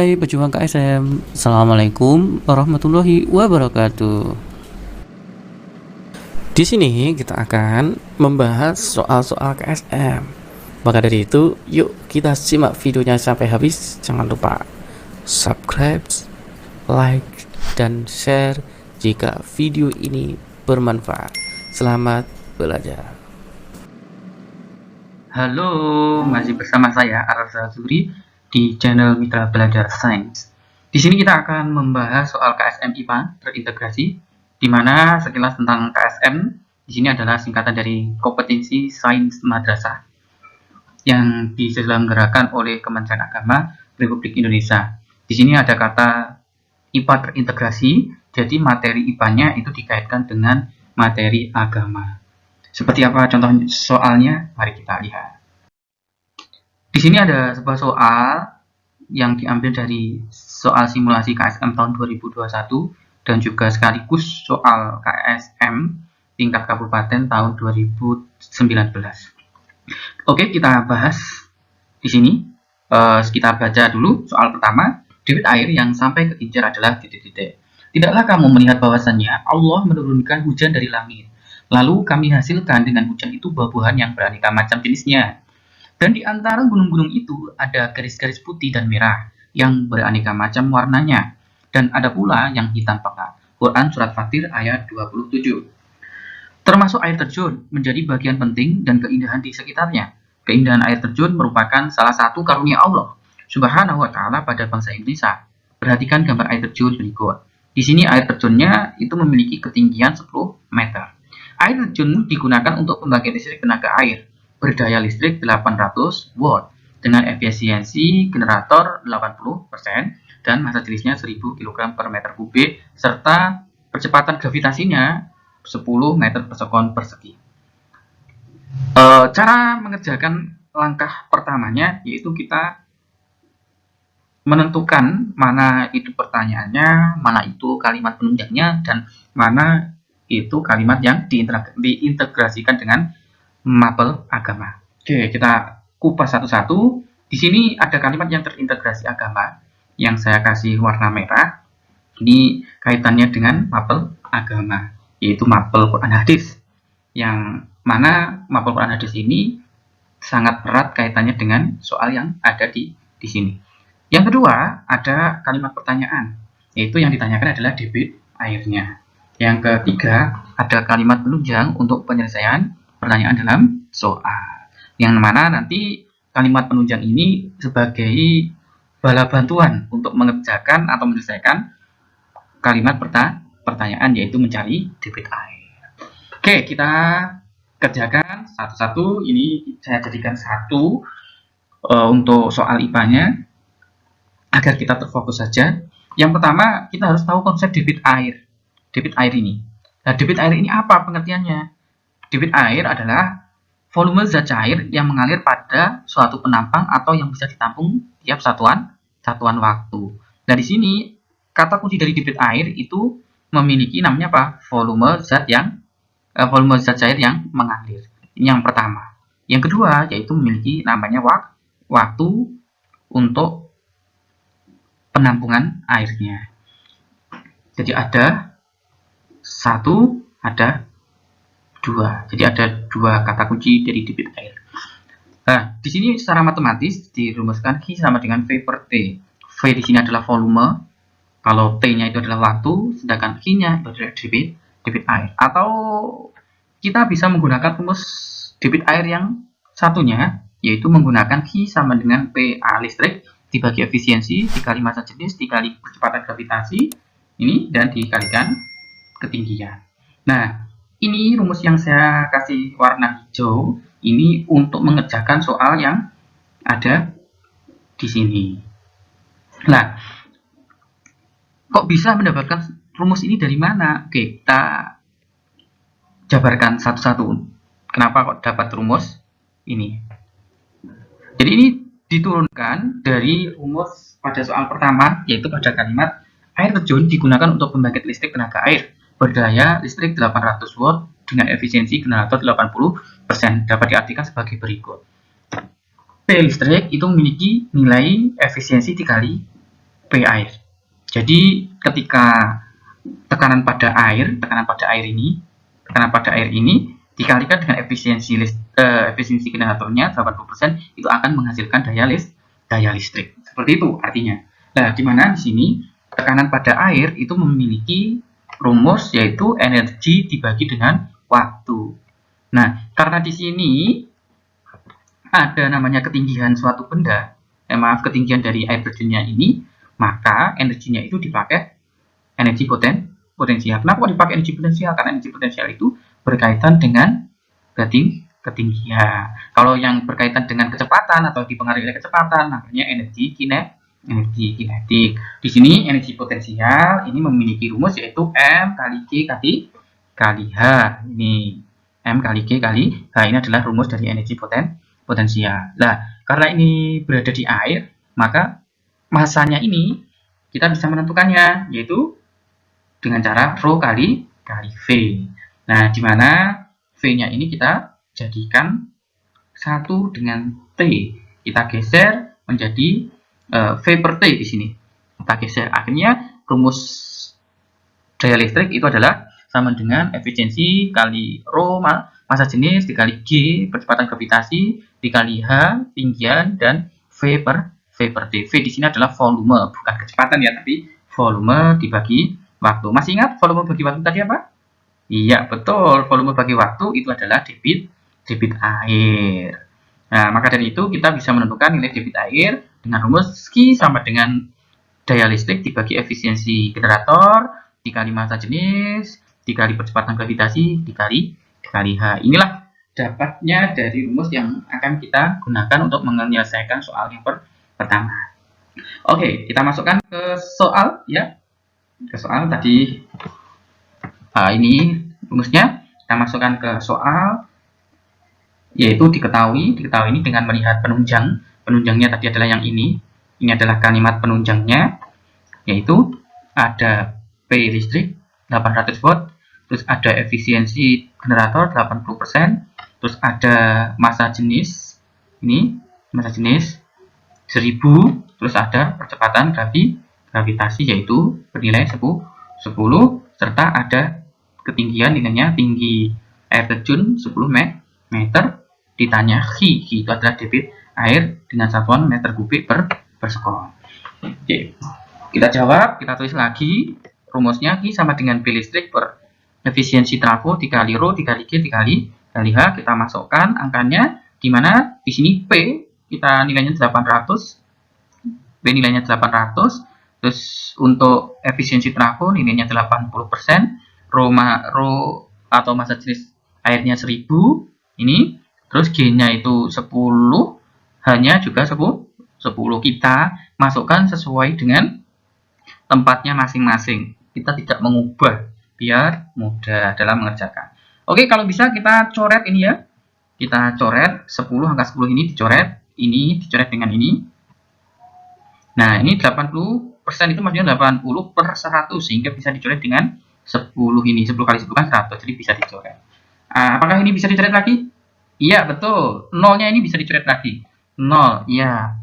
Hai pejuang KSM, Assalamualaikum warahmatullahi wabarakatuh. Di sini kita akan membahas soal-soal KSM. Maka dari itu, yuk kita simak videonya sampai habis. Jangan lupa subscribe, like, dan share jika video ini bermanfaat. Selamat belajar. Halo, masih bersama saya Arsa Zuri di channel Mitra Belajar Sains. Di sini kita akan membahas soal KSM IPA terintegrasi, di mana sekilas tentang KSM di sini adalah singkatan dari Kompetensi Sains Madrasah yang diselenggarakan oleh Kementerian Agama Republik Indonesia. Di sini ada kata IPA terintegrasi, jadi materi IPA-nya itu dikaitkan dengan materi agama. Seperti apa contoh soalnya? Mari kita lihat. Di sini ada sebuah soal yang diambil dari soal simulasi KSM tahun 2021 dan juga sekaligus soal KSM tingkat kabupaten tahun 2019. Oke, kita bahas di sini. Kita baca dulu soal pertama. Debit air yang sampai ke kincir adalah titik-titik. Tidaklah kamu melihat bahwasannya Allah menurunkan hujan dari langit. Lalu kami hasilkan dengan hujan itu buah-buahan yang beraneka macam jenisnya. Dan di antara gunung-gunung itu ada garis-garis putih dan merah yang beraneka macam warnanya. Dan ada pula yang hitam pekat. Quran Surat Fatir ayat 27. Termasuk air terjun menjadi bagian penting dan keindahan di sekitarnya. Keindahan air terjun merupakan salah satu karunia Allah Subhanahu wa Ta'ala pada bangsa Indonesia. Perhatikan gambar air terjun berikut. Di sini air terjunnya itu memiliki ketinggian 10 meter. Air terjun digunakan untuk pembangkit listrik tenaga air berdaya listrik 800 watt dengan efisiensi generator 80% dan massa jenisnya 1000 kg per meter kubik serta percepatan gravitasinya 10 meter per sekon persegi. Cara mengerjakan langkah pertamanya yaitu kita menentukan mana itu pertanyaannya, mana itu kalimat penunjangnya, dan mana itu kalimat yang diintegrasikan dengan mapel agama. Oke, kita kupas satu-satu. Di sini ada kalimat yang terintegrasi agama yang saya kasih warna merah. Ini kaitannya dengan mapel agama, yaitu mapel Quran Hadis. Yang mana mapel Quran Hadis ini sangat erat kaitannya dengan soal yang ada di sini. Yang kedua, ada kalimat pertanyaan, yaitu yang ditanyakan adalah debit airnya. Yang ketiga, ada kalimat penunjang untuk penyelesaian pertanyaan dalam soal. Yang mana nanti kalimat penunjang ini sebagai bala bantuan untuk mengerjakan atau menyelesaikan kalimat pertanyaan, yaitu mencari debit air. Oke, kita kerjakan satu-satu. Ini saya jadikan satu untuk soal IPA-nya agar kita terfokus saja. Yang pertama, kita harus tahu konsep debit air. Debit air ini. Nah, debit air ini apa pengertiannya? Debit air adalah volume zat cair yang mengalir pada suatu penampang atau yang bisa ditampung tiap satuan waktu. Nah, di sini kata kunci dari debit air itu memiliki namanya apa? Volume zat cair yang mengalir. Ini yang pertama. Yang kedua yaitu memiliki namanya waktu untuk penampungan airnya. Jadi ada satu, ada dua. Jadi ada dua kata kunci dari debit air. Nah, di sini secara matematis dirumuskan Q sama dengan V per T. V di sini adalah volume, kalau T-nya itu adalah waktu, sedangkan Q-nya itu adalah debit air. Atau kita bisa menggunakan rumus debit air yang satunya, yaitu menggunakan Q sama dengan PA listrik dibagi efisiensi dikali massa jenis dikali percepatan gravitasi ini dan dikalikan ketinggian. Nah, ini rumus yang saya kasih warna hijau ini untuk mengerjakan soal yang ada di sini. Nah, kok bisa mendapatkan rumus ini dari mana? Oke, kita jabarkan satu-satu. Kenapa kok dapat rumus ini? Jadi ini diturunkan dari rumus pada soal pertama, yaitu pada kalimat air terjun digunakan untuk pembangkit listrik tenaga air berdaya listrik 800 watt dengan efisiensi generator 80%. Dapat diartikan sebagai berikut. P listrik itu memiliki nilai efisiensi dikali P air. Jadi ketika tekanan pada air ini dikalikan dengan efisiensi generatornya 80%, itu akan menghasilkan daya listrik. Seperti itu artinya. Nah, di mana di sini tekanan pada air itu memiliki rumus yaitu energi dibagi dengan waktu. Nah, karena di sini ada namanya ketinggian suatu benda, ketinggian dari air terjunnya ini, maka energinya itu dipakai energi potensial. Kenapa kok dipakai energi potensial? Karena energi potensial itu berkaitan dengan ketinggian. Kalau yang berkaitan dengan kecepatan atau dipengaruhi oleh kecepatan, namanya energi kinetik. Di sini energi potensial ini memiliki rumus yaitu M kali G kali H. Ini M kali G kali H, ini adalah rumus dari energi potensial. Nah, karena ini berada di air, maka masanya ini kita bisa menentukannya, yaitu dengan cara Rho kali V. Nah, di mana V-nya ini kita jadikan satu dengan T. Kita geser menjadi V per T di sini. Kita geser. Akhirnya rumus daya listrik itu adalah sama dengan efisiensi kali Rho massa jenis dikali G percepatan gravitasi dikali H tinggian dan V per T. V di sini adalah volume, bukan kecepatan ya, tapi volume dibagi waktu. Masih ingat volume bagi waktu tadi apa? Iya, betul. Volume bagi waktu itu adalah debit air. Nah, maka dari itu kita bisa menentukan nilai debit air dengan rumus Q sama dengan daya listrik dibagi efisiensi generator dikali massa jenis dikali percepatan gravitasi dikali H. Inilah dapatnya dari rumus yang akan kita gunakan untuk menyelesaikan soal yang pertama. Oke, kita masukkan ke soal ya. Ke soal tadi ini rumusnya. Kita masukkan ke soal, yaitu diketahui ini dengan melihat penunjang. Penunjangnya tadi adalah yang ini adalah kalimat penunjangnya, yaitu ada P listrik 800 watt, terus ada efisiensi generator 80%, terus ada massa jenis, ini massa jenis 1000, terus ada percepatan gravitasi yaitu bernilai 10, serta ada ketinggian nilainya tinggi air terjun 10 meter, ditanya Q itu adalah debit air dengan satuan meter kubik per sekon. Oke, kita jawab, kita tulis lagi rumusnya Q sama dengan P listrik per efisiensi trafo dikali Rho dikali G dikali H. Kita masukkan angkanya, di mana di sini P kita nilainya 800, P nilainya 800, terus untuk efisiensi trafo nilainya 80%, Rho atau massa jenis airnya 1000 ini, terus G-nya itu 10, H-nya juga 10. Kita masukkan sesuai dengan tempatnya masing-masing. Kita tidak mengubah biar mudah dalam mengerjakan. Oke, kalau bisa kita coret ini ya. Kita coret 10, angka 10 ini dicoret dengan ini. Nah, ini 80% itu maksudnya 80 per 100, sehingga bisa dicoret dengan 10 ini. 10 kali 10 kan 100, jadi bisa dicoret. Apakah ini bisa dicoret lagi? Iya, betul. Nolnya ini bisa dicoret lagi. 0, ya.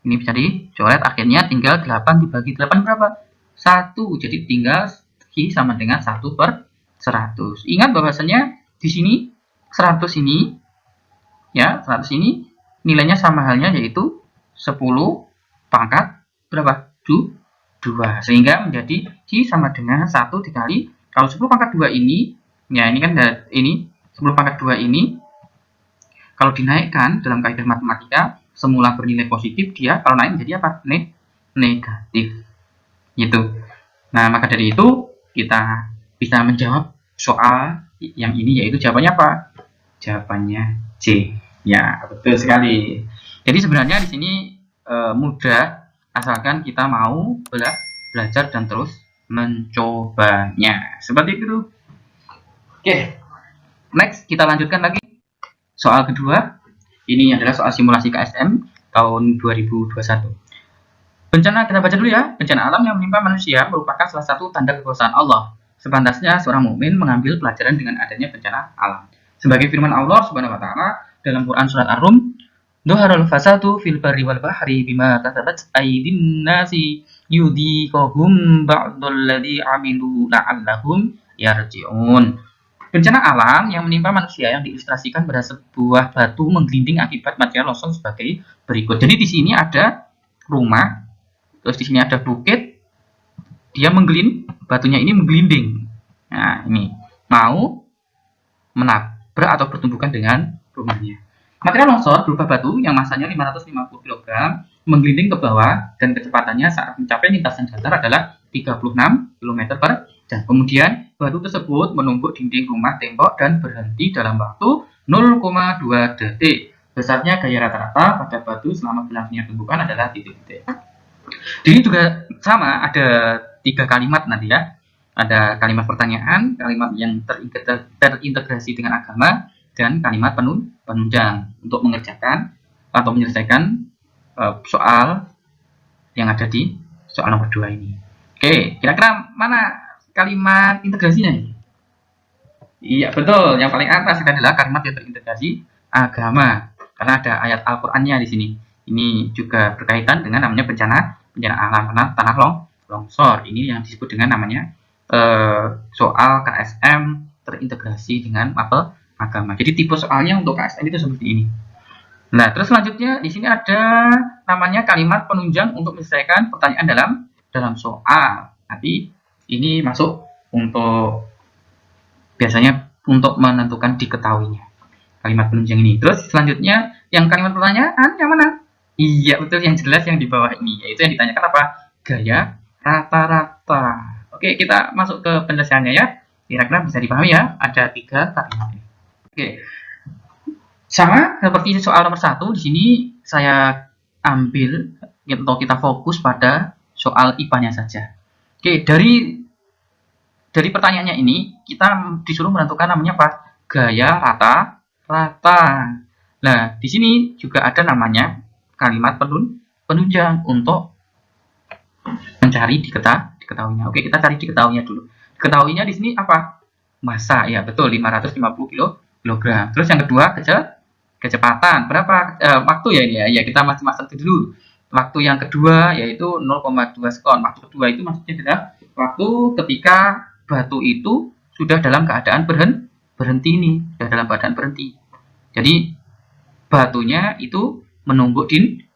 Ini bisa dicoret, akhirnya tinggal 8 dibagi 8 berapa? 1, jadi tinggal Q sama dengan 1 per 100. Ingat bahwasanya di sini 100 ini, ya, 100 ini nilainya sama halnya yaitu 10 pangkat berapa? 2. Sehingga menjadi Q sama dengan 1 dikali, kalau 10 pangkat 2 ini, ya ini kan ini 10 pangkat 2 ini, kalau dinaikkan dalam kaidah matematika, semula bernilai positif, dia kalau naik menjadi apa? Negatif. Gitu. Nah, maka dari itu kita bisa menjawab soal yang ini, yaitu jawabannya apa? Jawabannya C. Ya, betul sekali. Jadi sebenarnya di sini mudah, asalkan kita mau belajar dan terus mencobanya. Seperti itu. Oke. Next, kita lanjutkan lagi. Soal kedua, ini adalah soal simulasi KSM tahun 2021. Bencana, kita baca dulu ya. Bencana alam yang menimpa manusia merupakan salah satu tanda kekuasaan Allah. Sepantasnya seorang mukmin mengambil pelajaran dengan adanya bencana alam. Sebagai firman Allah Subhanahu wa taala dalam Quran surat Ar-Rum, Dhaharal fasadu fil barri wal bahri bima kasabat aydin nasi yudhiqahum ba'dal ladzi 'amilu la'allahum yarji'un. Bencana alam yang menimpa manusia yang diilustrasikan pada sebuah batu menggelinding akibat material longsor sebagai berikut. Jadi di sini ada rumah, terus di sini ada bukit, dia batunya ini menggelinding. Nah, ini mau menabrak atau bertumbukan dengan rumahnya. Material longsor berupa batu yang masanya 550 kg menggelinding ke bawah dan kecepatannya saat mencapai lintasan datar adalah 36 km per jam. Kemudian batu tersebut menumbuk dinding rumah, tembok, dan berhenti dalam waktu 0,2 detik. Besarnya gaya rata-rata pada batu selama berlangsungnya tumbukan adalah titik-titik. Di sini juga sama, ada 3 kalimat nanti ya. Ada kalimat pertanyaan, kalimat yang terintegrasi dengan agama, dan kalimat penunjang untuk mengerjakan atau menyelesaikan soal yang ada di soal nomor 2 ini. Oke, kira-kira mana kalimat integrasinya ini? Iya, betul. Yang paling atas adalah kalimat yang terintegrasi agama. Karena ada ayat Al-Qur'annya di sini. Ini juga berkaitan dengan namanya bencana alam, karena tanah longsor. Ini yang disebut dengan namanya soal KSM terintegrasi dengan mapel agama. Jadi tipe soalnya untuk KSM itu seperti ini. Nah, terus selanjutnya di sini ada namanya kalimat penunjang untuk menyelesaikan pertanyaan dalam soal. Nanti ini masuk untuk biasanya untuk menentukan diketahuinya kalimat penunjang ini. Terus selanjutnya yang kalimat pertanyaan yang mana? Iya, betul, yang jelas yang di bawah ini, yaitu yang ditanyakan apa? Gaya rata-rata. Oke, kita masuk ke penjelasannya ya. Kira-kira bisa dipahami ya, ada 3 kalimat ini. Oke, sama seperti soal nomor 1, di sini saya ambil atau kita fokus pada soal IPA-nya saja. Oke, dari pertanyaannya ini kita disuruh menentukan namanya apa? Gaya rata-rata. Nah, di sini juga ada namanya kalimat penunjang untuk mencari diketahuinya. Oke, kita cari diketahuinya dulu. Diketahuinya di sini apa? Massa, ya betul, 550 kg. Terus yang kedua kecepatan berapa waktu ya ini ya. Ya, kita masuk dulu. Waktu yang kedua yaitu 0,2 sekon. Waktu kedua itu maksudnya adalah waktu ketika batu itu sudah dalam keadaan berhenti nih, sudah dalam keadaan berhenti. Jadi batunya itu menumbuk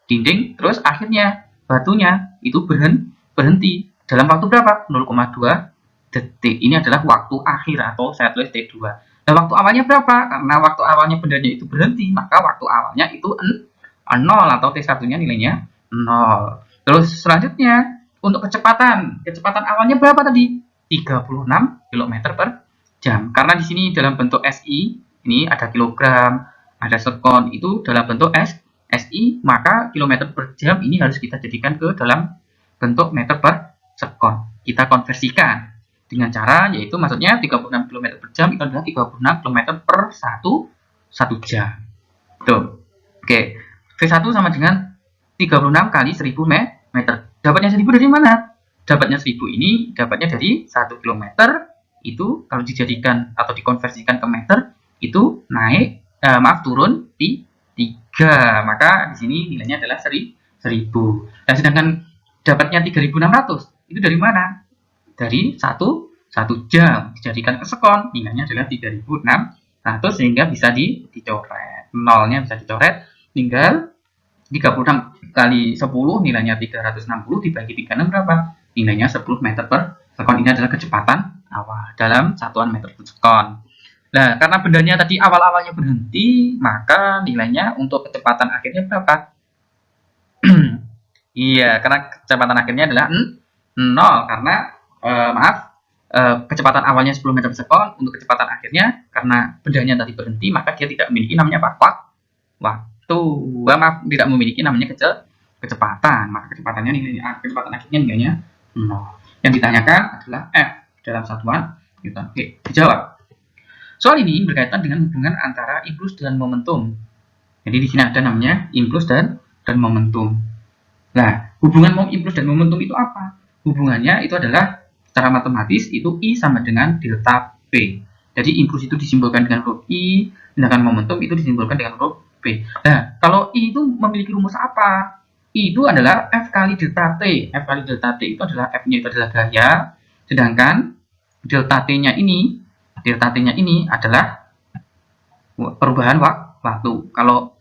dinding, terus akhirnya batunya itu berhenti dalam waktu berapa? 0,2 detik. Ini adalah waktu akhir atau saya tulis T2. Nah, waktu awalnya berapa? Karena waktu awalnya bendanya itu berhenti, maka waktu awalnya itu 0 atau T1-nya nilainya 0. Terus selanjutnya untuk kecepatan awalnya berapa tadi? 36 km per jam. Karena di sini dalam bentuk SI, ini ada kilogram, ada sekon, itu dalam bentuk SI, maka kilometer per jam ini harus kita jadikan ke dalam bentuk meter per sekon. Kita konversikan dengan cara yaitu maksudnya 36 km per jam itu adalah 36 km per 1 jam. Tuh. Oke. V1 sama dengan 36 kali 1000 meter. Dapatnya 1000 dari mana? Dapatnya 1000 ini dapatnya dari 1 km itu kalau dijadikan atau dikonversikan ke meter itu naik turun di 3. Maka di sini nilainya adalah 1000. Dan sedangkan dapatnya 3600 itu dari mana? Dari 1 jam dijadikan ke sekon, nilainya adalah 3600 sehingga bisa dicoret. Nolnya bisa dicoret, tinggal 36 kali 10 nilainya 360 dibagi 36 berapa? Nilainya 10 meter per sekon. Ini adalah kecepatan awal dalam satuan meter per sekon. Nah, karena bendanya tadi awal-awalnya berhenti, maka nilainya untuk kecepatan akhirnya berapa? Iya, karena kecepatan akhirnya adalah 0 karena kecepatan awalnya 10 meter per sekon, untuk kecepatan akhirnya karena bendanya tadi berhenti, maka dia tidak memiliki namanya apa? Waktu. Tidak memiliki namanya kecepatan, maka kecepatan akhirnya nilainya 0. Yang ditanyakan adalah F dalam satuan Newton. Oke, dijawab. Soal ini berkaitan dengan hubungan antara impuls dan momentum. Jadi di sini ada namanya impuls dan momentum. Nah, hubungan impuls dan momentum itu apa? Hubungannya itu adalah secara matematis itu I sama dengan delta P. Jadi impuls itu disimbolkan dengan huruf I, sedangkan momentum itu disimbolkan dengan huruf B. Nah, kalau I itu memiliki rumus apa? I itu adalah F kali delta T. F kali delta T itu adalah F-nya itu adalah gaya, sedangkan delta T-nya ini adalah perubahan waktu. Kalau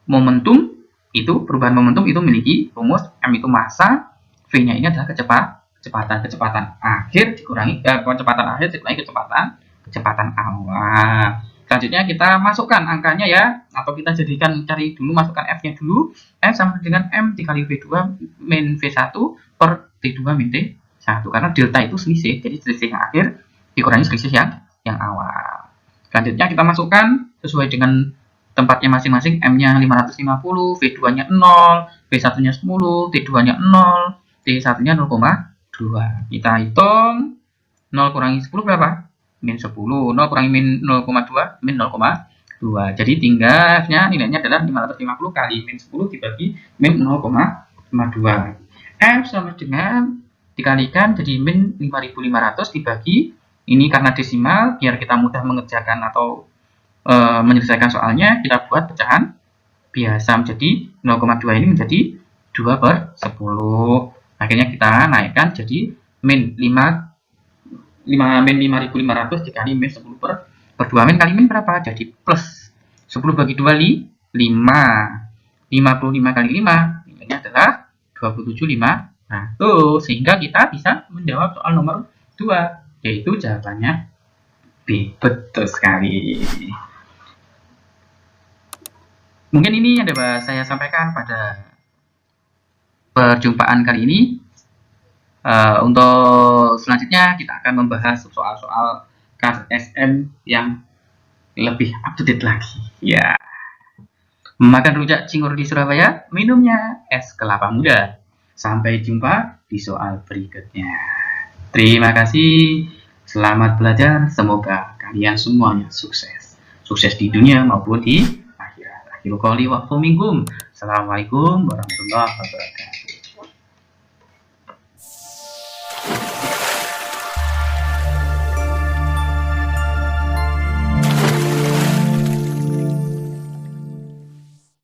momentum itu, perubahan momentum itu memiliki rumus M itu massa, V-nya ini adalah kecepatan akhir dikurangi kecepatan akhir dikurangi kecepatan awal. Selanjutnya kita masukkan angkanya ya, atau kita jadikan cari dulu, masukkan F-nya dulu. F sama dengan M dikali V2 min V1 per T2 min T1, karena delta itu selisih, jadi selisih yang akhir dikurangi selisih yang awal. Selanjutnya kita masukkan sesuai dengan tempatnya masing-masing, M-nya 550, V2-nya 0, V1-nya 10, T2-nya 0, T1-nya 0,2. Kita hitung 0 kurangi 10 berapa? Min 10. 0 kurangi min 0,2, min 0,2. Jadi tinggal nilainya adalah 550 kali min 10 dibagi min 0,2. F sama dengan dikalikan jadi min 5500 dibagi, ini karena desimal, biar kita mudah mengerjakan atau menyelesaikan soalnya, kita buat pecahan biasa menjadi 0,2 ini menjadi 2 per 10. Akhirnya kita naikkan jadi min 5500 dikali min 10 per 2. Min kali min berapa? Jadi plus 10 bagi 2 5. 55 kali 5 nilainya adalah 27.500. Sehingga kita bisa menjawab soal nomor 2, yaitu jawabannya B. Betul sekali. Mungkin ini yang dapat saya sampaikan pada perjumpaan kali ini. Untuk selanjutnya kita akan membahas soal-soal KSM yang lebih up to date lagi. Ya, makan rujak cingur di Surabaya, minumnya es kelapa muda. Sampai jumpa di soal berikutnya. Terima kasih, selamat belajar, semoga kalian semuanya sukses. Sukses di dunia maupun di akhirat. Akhirul qouli wa minkum. Assalamualaikum warahmatullahi wabarakatuh.